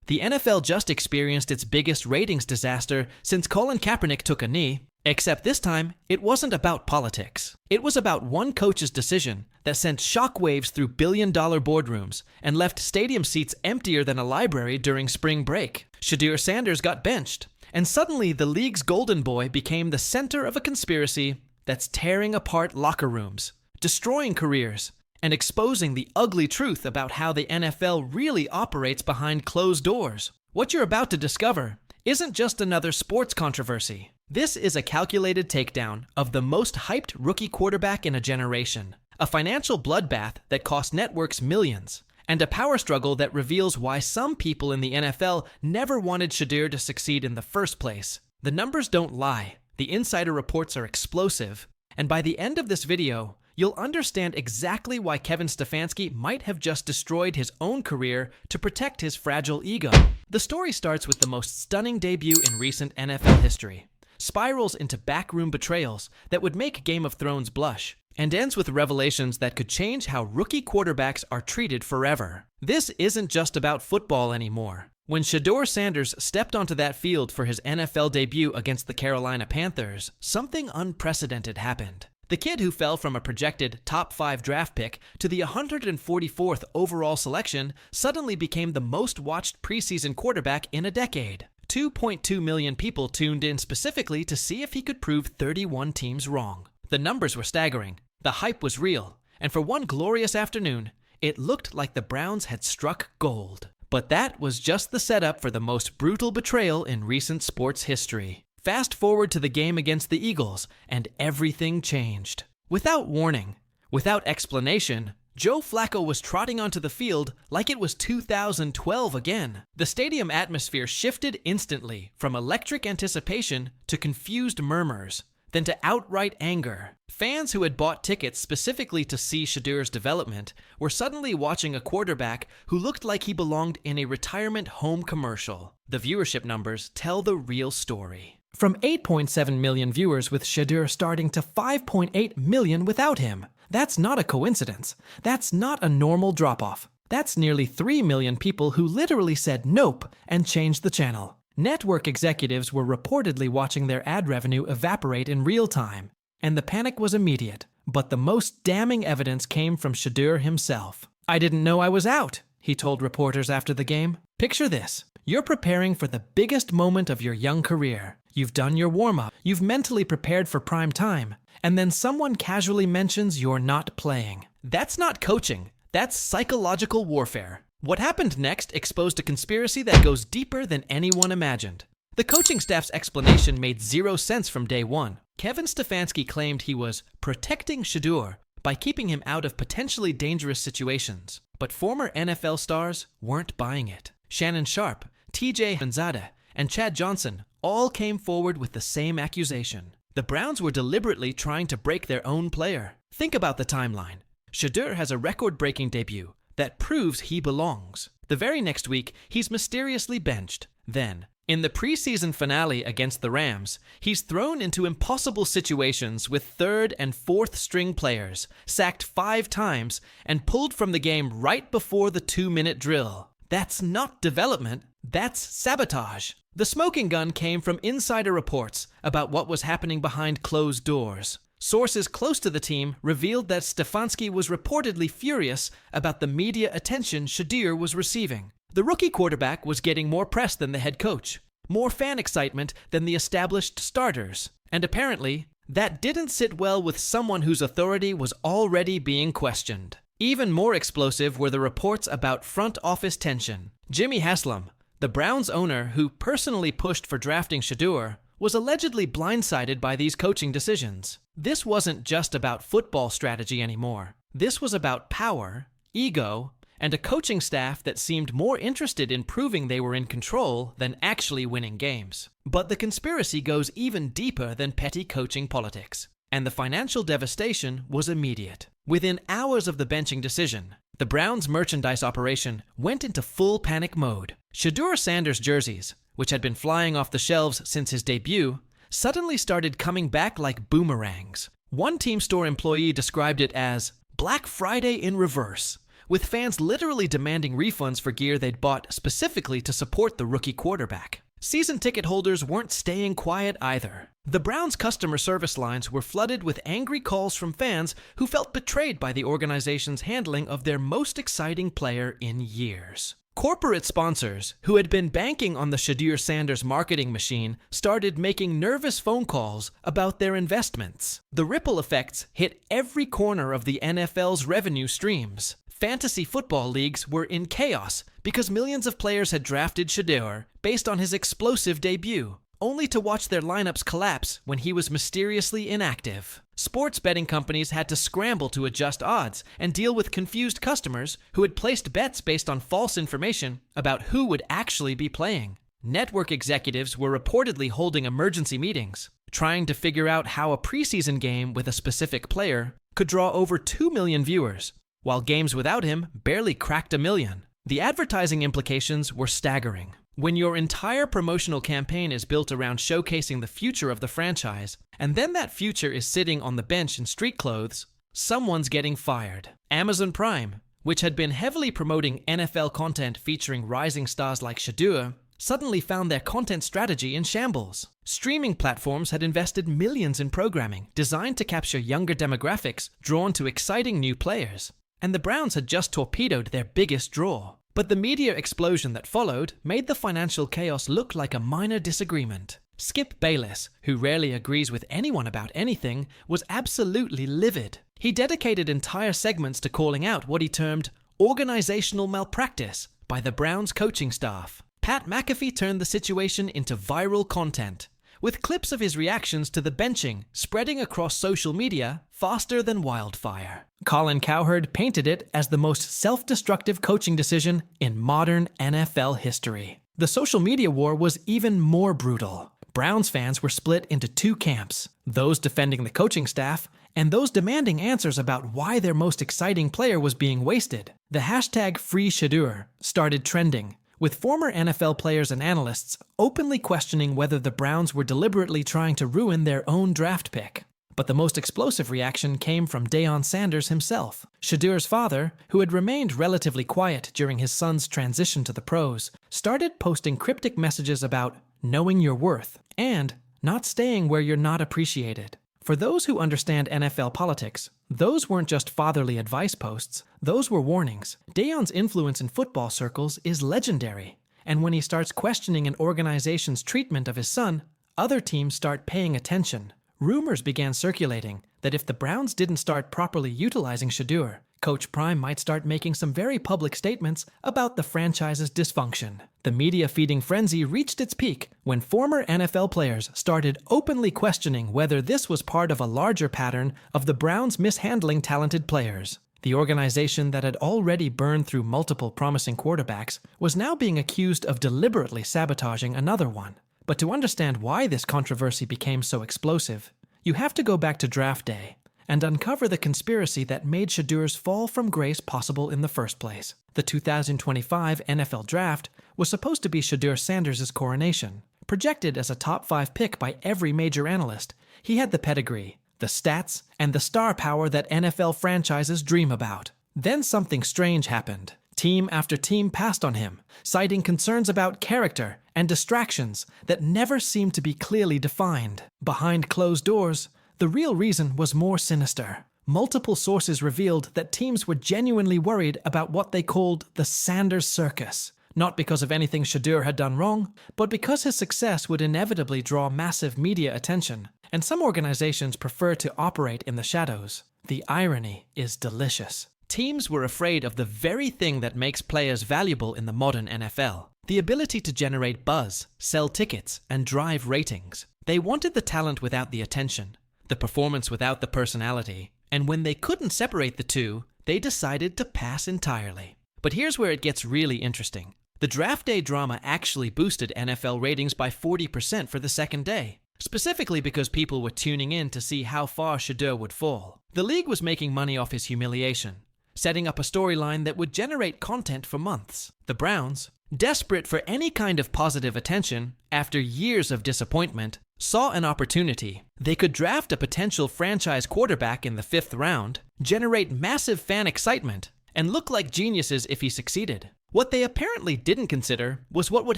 The NFL just experienced its biggest ratings disaster since Colin Kaepernick took a knee, except this time, it wasn't about politics. It was about one coach's decision that sent shockwaves through billion-dollar boardrooms and left stadium seats emptier than a library during spring break. Shedeur Sanders got benched, and suddenly the league's golden boy became the center of a conspiracy that's tearing apart locker rooms, destroying careers, and exposing the ugly truth about how the NFL really operates behind closed doors. What you're about to discover isn't just another sports controversy. This is a calculated takedown of the most hyped rookie quarterback in a generation, a financial bloodbath that cost networks millions, and a power struggle that reveals why some people in the NFL never wanted Shedeur to succeed in the first place. The numbers don't lie, the insider reports are explosive, and by the end of this video, you'll understand exactly why Kevin Stefanski might have just destroyed his own career to protect his fragile ego. The story starts with the most stunning debut in recent NFL history, spirals into backroom betrayals that would make Game of Thrones blush, and ends with revelations that could change how rookie quarterbacks are treated forever. This isn't just about football anymore. When Shedeur Sanders stepped onto that field for his NFL debut against the Carolina Panthers, something unprecedented happened. The kid who fell from a projected top 5 draft pick to the 144th overall selection suddenly became the most watched preseason quarterback in a decade. 2.2 million people tuned in specifically to see if he could prove 31 teams wrong. The numbers were staggering, the hype was real, and for one glorious afternoon, it looked like the Browns had struck gold. But that was just the setup for the most brutal betrayal in recent sports history. Fast forward to the game against the Eagles, and everything changed. Without warning, without explanation, Joe Flacco was trotting onto the field like it was 2012 again. The stadium atmosphere shifted instantly from electric anticipation to confused murmurs, then to outright anger. Fans who had bought tickets specifically to see Shedeur's development were suddenly watching a quarterback who looked like he belonged in a retirement home commercial. The viewership numbers tell the real story. From 8.7 million viewers with Shedeur starting to 5.8 million without him. That's not a coincidence. That's not a normal drop-off. That's nearly 3 million people who literally said nope and changed the channel. Network executives were reportedly watching their ad revenue evaporate in real time, and the panic was immediate. But the most damning evidence came from Shedeur himself. "I didn't know I was out," he told reporters after the game. Picture this. You're preparing for the biggest moment of your young career. You've done your warm-up, you've mentally prepared for prime time, and then someone casually mentions you're not playing. That's not coaching, that's psychological warfare. What happened next exposed a conspiracy that goes deeper than anyone imagined. The coaching staff's explanation made zero sense from day one. Kevin Stefanski claimed he was protecting Shedeur by keeping him out of potentially dangerous situations, but former NFL stars weren't buying it. Shannon Sharpe, TJ Houshmandzadeh, and Chad Johnson all came forward with the same accusation. The Browns were deliberately trying to break their own player. Think about the timeline. Shedeur has a record-breaking debut that proves he belongs. The very next week, he's mysteriously benched. Then, in the preseason finale against the Rams, he's thrown into impossible situations with third and fourth string players, sacked 5 times, and pulled from the game right before the 2-minute drill. That's not development, that's sabotage. The smoking gun came from insider reports about what was happening behind closed doors. Sources close to the team revealed that Stefanski was reportedly furious about the media attention Shedeur was receiving. The rookie quarterback was getting more press than the head coach, more fan excitement than the established starters, and apparently, that didn't sit well with someone whose authority was already being questioned. Even more explosive were the reports about front office tension. Jimmy Haslam, the Browns owner who personally pushed for drafting Shedeur, was allegedly blindsided by these coaching decisions. This wasn't just about football strategy anymore. This was about power, ego, and a coaching staff that seemed more interested in proving they were in control than actually winning games. But the conspiracy goes even deeper than petty coaching politics, and the financial devastation was immediate. Within hours of the benching decision, the Browns' merchandise operation went into full panic mode. Shedeur Sanders jerseys, which had been flying off the shelves since his debut, suddenly started coming back like boomerangs. One team store employee described it as Black Friday in reverse, with fans literally demanding refunds for gear they'd bought specifically to support the rookie quarterback. Season ticket holders weren't staying quiet either. The Browns' customer service lines were flooded with angry calls from fans who felt betrayed by the organization's handling of their most exciting player in years. Corporate sponsors, who had been banking on the Shedeur Sanders marketing machine, started making nervous phone calls about their investments. The ripple effects hit every corner of the NFL's revenue streams. Fantasy football leagues were in chaos because millions of players had drafted Shedeur based on his explosive debut, only to watch their lineups collapse when he was mysteriously inactive. Sports betting companies had to scramble to adjust odds and deal with confused customers who had placed bets based on false information about who would actually be playing. Network executives were reportedly holding emergency meetings, trying to figure out how a preseason game with a specific player could draw over 2 million viewers, while games without him barely cracked 1 million. The advertising implications were staggering. When your entire promotional campaign is built around showcasing the future of the franchise, and then that future is sitting on the bench in street clothes, someone's getting fired. Amazon Prime, which had been heavily promoting NFL content featuring rising stars like Shedeur, suddenly found their content strategy in shambles. Streaming platforms had invested millions in programming designed to capture younger demographics drawn to exciting new players, and the Browns had just torpedoed their biggest draw. But the media explosion that followed made the financial chaos look like a minor disagreement. Skip Bayless, who rarely agrees with anyone about anything, was absolutely livid. He dedicated entire segments to calling out what he termed organizational malpractice by the Browns coaching staff. Pat McAfee turned the situation into viral content, with clips of his reactions to the benching spreading across social media faster than wildfire. Colin Kaepernick painted it as the most self-destructive coaching decision in modern NFL history. The social media war was even more brutal. Browns fans were split into 2 camps, those defending the coaching staff and those demanding answers about why their most exciting player was being wasted. The hashtag #FreeShedeur started trending, with former NFL players and analysts openly questioning whether the Browns were deliberately trying to ruin their own draft pick. But the most explosive reaction came from Shedeur Sanders himself. Shedeur's father, who had remained relatively quiet during his son's transition to the pros, started posting cryptic messages about knowing your worth and not staying where you're not appreciated. For those who understand NFL politics, those weren't just fatherly advice posts, those were warnings. Shedur's influence in football circles is legendary, and when he starts questioning an organization's treatment of his son, other teams start paying attention. Rumors began circulating that if the Browns didn't start properly utilizing Shedeur, Coach Prime might start making some very public statements about the franchise's dysfunction. The media-feeding frenzy reached its peak when former NFL players started openly questioning whether this was part of a larger pattern of the Browns mishandling talented players. The organization that had already burned through multiple promising quarterbacks was now being accused of deliberately sabotaging another one. But to understand why this controversy became so explosive, you have to go back to draft day and uncover the conspiracy that made Shedeur's fall from grace possible in the first place. The 2025 NFL Draft was supposed to be Shedeur Sanders' coronation. Projected as a top 5 pick by every major analyst, he had the pedigree, the stats, and the star power that NFL franchises dream about. Then something strange happened. Team after team passed on him, citing concerns about character and distractions that never seemed to be clearly defined. Behind closed doors, the real reason was more sinister. Multiple sources revealed that teams were genuinely worried about what they called the Sanders Circus, not because of anything Shedeur had done wrong, but because his success would inevitably draw massive media attention, and some organizations prefer to operate in the shadows. The irony is delicious. Teams were afraid of the very thing that makes players valuable in the modern NFL, the ability to generate buzz, sell tickets, and drive ratings. They wanted the talent without the attention, the performance without the personality, and when they couldn't separate the two, they decided to pass entirely. But here's where it gets really interesting. The draft day drama actually boosted NFL ratings by 40% for the second day, specifically because people were tuning in to see how far Shedeur would fall. The league was making money off his humiliation, setting up a storyline that would generate content for months. The Browns, desperate for any kind of positive attention after years of disappointment, saw an opportunity. They could draft a potential franchise quarterback in the 5th round, generate massive fan excitement, and look like geniuses if he succeeded. What they apparently didn't consider was what would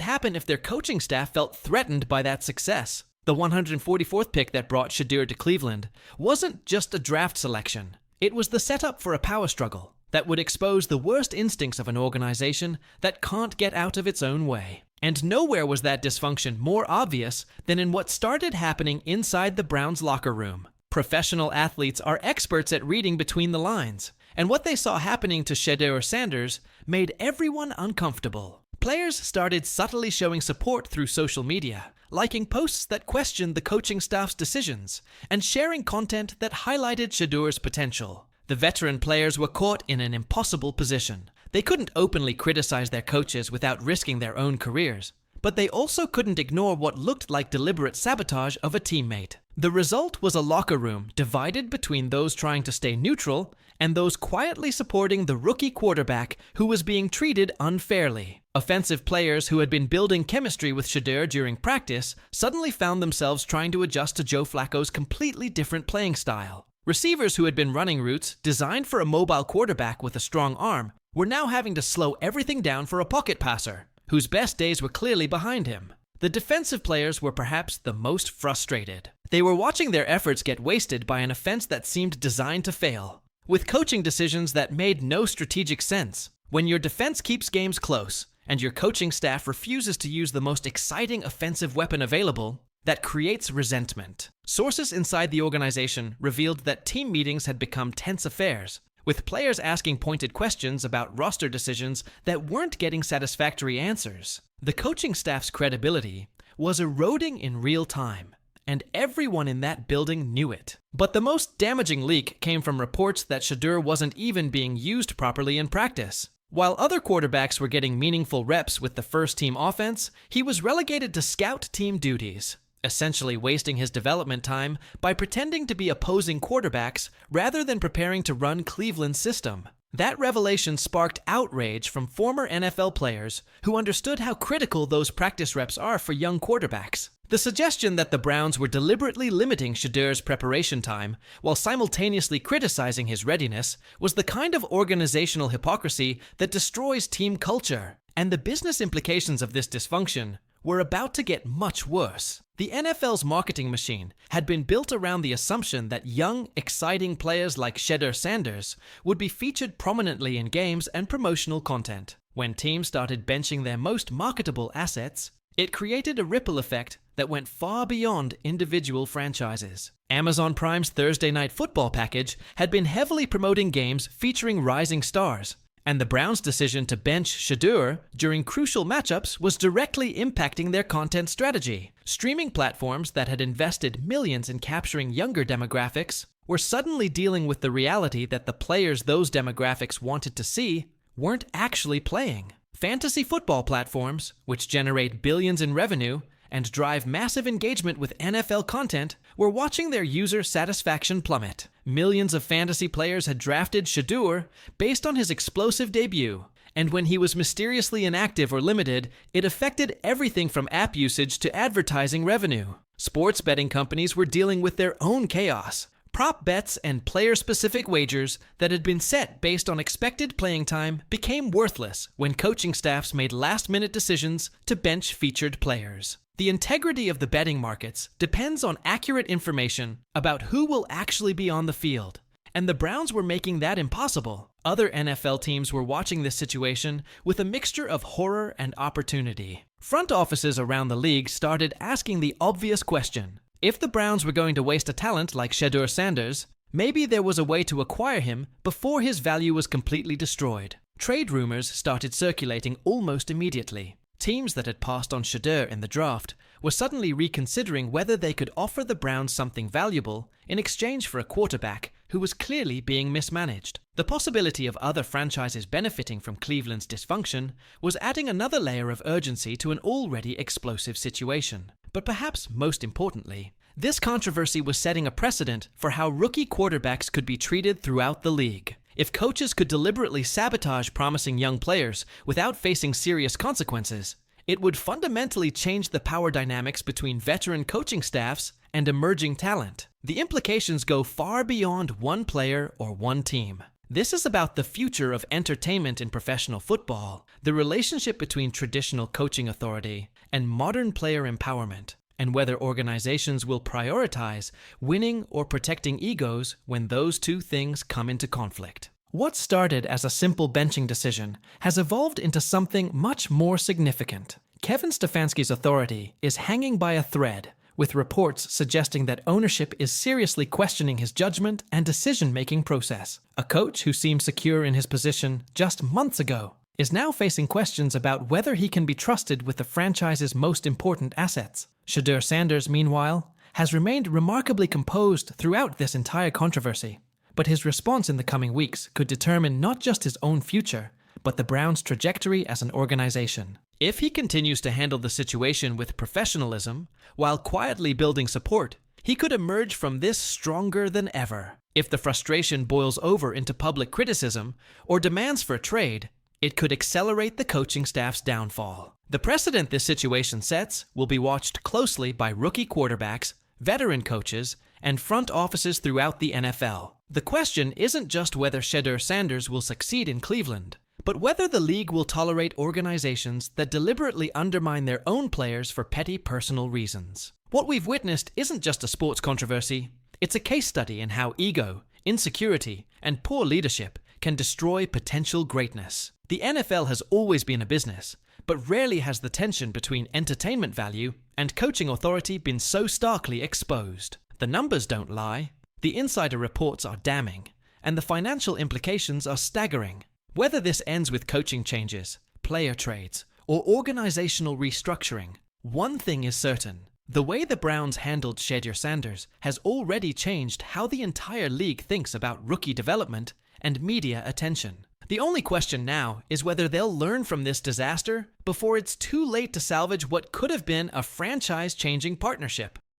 happen if their coaching staff felt threatened by that success. The 144th pick that brought Shedeur to Cleveland wasn't just a draft selection. It was the setup for a power struggle that would expose the worst instincts of an organization that can't get out of its own way. And nowhere was that dysfunction more obvious than in what started happening inside the Browns' locker room. Professional athletes are experts at reading between the lines, and what they saw happening to Shedeur Sanders made everyone uncomfortable. Players started subtly showing support through social media, liking posts that questioned the coaching staff's decisions, and sharing content that highlighted Shedeur's potential. The veteran players were caught in an impossible position. They couldn't openly criticize their coaches without risking their own careers, but they also couldn't ignore what looked like deliberate sabotage of a teammate. The result was a locker room divided between those trying to stay neutral and those quietly supporting the rookie quarterback who was being treated unfairly. Offensive players who had been building chemistry with Shedeur during practice suddenly found themselves trying to adjust to Joe Flacco's completely different playing style. Receivers who had been running routes designed for a mobile quarterback with a strong arm were now having to slow everything down for a pocket passer, whose best days were clearly behind him. The defensive players were perhaps the most frustrated. They were watching their efforts get wasted by an offense that seemed designed to fail, with coaching decisions that made no strategic sense. When your defense keeps games close, and your coaching staff refuses to use the most exciting offensive weapon available, that creates resentment. Sources inside the organization revealed that team meetings had become tense affairs, with players asking pointed questions about roster decisions that weren't getting satisfactory answers. The coaching staff's credibility was eroding in real time, and everyone in that building knew it. But the most damaging leak came from reports that Shedeur wasn't even being used properly in practice. While other quarterbacks were getting meaningful reps with the first-team offense, he was relegated to scout team duties, essentially wasting his development time by pretending to be opposing quarterbacks rather than preparing to run Cleveland's system. That revelation sparked outrage from former NFL players who understood how critical those practice reps are for young quarterbacks. The suggestion that the Browns were deliberately limiting Shedeur's preparation time while simultaneously criticizing his readiness was the kind of organizational hypocrisy that destroys team culture. And the business implications of this dysfunction were about to get much worse. The NFL's marketing machine had been built around the assumption that young, exciting players like Shedeur Sanders would be featured prominently in games and promotional content. When teams started benching their most marketable assets, it created a ripple effect that went far beyond individual franchises. Amazon Prime's Thursday Night Football package had been heavily promoting games featuring rising stars, and the Browns' decision to bench Shedeur during crucial matchups was directly impacting their content strategy. Streaming platforms that had invested millions in capturing younger demographics were suddenly dealing with the reality that the players those demographics wanted to see weren't actually playing. Fantasy football platforms, which generate billions in revenue and drive massive engagement with NFL content, were watching their user satisfaction plummet. Millions of fantasy players had drafted Shedeur based on his explosive debut, and when he was mysteriously inactive or limited, it affected everything from app usage to advertising revenue. Sports betting companies were dealing with their own chaos. Prop bets and player-specific wagers that had been set based on expected playing time became worthless when coaching staffs made last-minute decisions to bench featured players. The integrity of the betting markets depends on accurate information about who will actually be on the field, and the Browns were making that impossible. Other NFL teams were watching this situation with a mixture of horror and opportunity. Front offices around the league started asking the obvious question: if the Browns were going to waste a talent like Shedeur Sanders, maybe there was a way to acquire him before his value was completely destroyed. Trade rumors started circulating almost immediately. Teams that had passed on Shedeur in the draft were suddenly reconsidering whether they could offer the Browns something valuable in exchange for a quarterback who was clearly being mismanaged. The possibility of other franchises benefiting from Cleveland's dysfunction was adding another layer of urgency to an already explosive situation. But perhaps most importantly, this controversy was setting a precedent for how rookie quarterbacks could be treated throughout the league. If coaches could deliberately sabotage promising young players without facing serious consequences, it would fundamentally change the power dynamics between veteran coaching staffs and emerging talent. The implications go far beyond one player or one team. This is about the future of entertainment in professional football, the relationship between traditional coaching authority and modern player empowerment, and whether organizations will prioritize winning or protecting egos when those two things come into conflict. What started as a simple benching decision has evolved into something much more significant. Kevin Stefanski's authority is hanging by a thread, with reports suggesting that ownership is seriously questioning his judgment and decision-making process. A coach who seemed secure in his position just months ago is now facing questions about whether he can be trusted with the franchise's most important assets. Shedeur Sanders, meanwhile, has remained remarkably composed throughout this entire controversy, but his response in the coming weeks could determine not just his own future, but the Browns' trajectory as an organization. If he continues to handle the situation with professionalism, while quietly building support, he could emerge from this stronger than ever. If the frustration boils over into public criticism or demands for a trade, it could accelerate the coaching staff's downfall. The precedent this situation sets will be watched closely by rookie quarterbacks, veteran coaches, and front offices throughout the NFL. The question isn't just whether Shedeur Sanders will succeed in Cleveland, but whether the league will tolerate organizations that deliberately undermine their own players for petty personal reasons. What we've witnessed isn't just a sports controversy, it's a case study in how ego, insecurity, and poor leadership can destroy potential greatness. The NFL has always been a business, but rarely has the tension between entertainment value and coaching authority been so starkly exposed. The numbers don't lie, the insider reports are damning, and the financial implications are staggering. Whether this ends with coaching changes, player trades, or organizational restructuring, one thing is certain. The way the Browns handled Shedeur Sanders has already changed how the entire league thinks about rookie development and media attention. The only question now is whether they'll learn from this disaster before it's too late to salvage what could have been a franchise-changing partnership.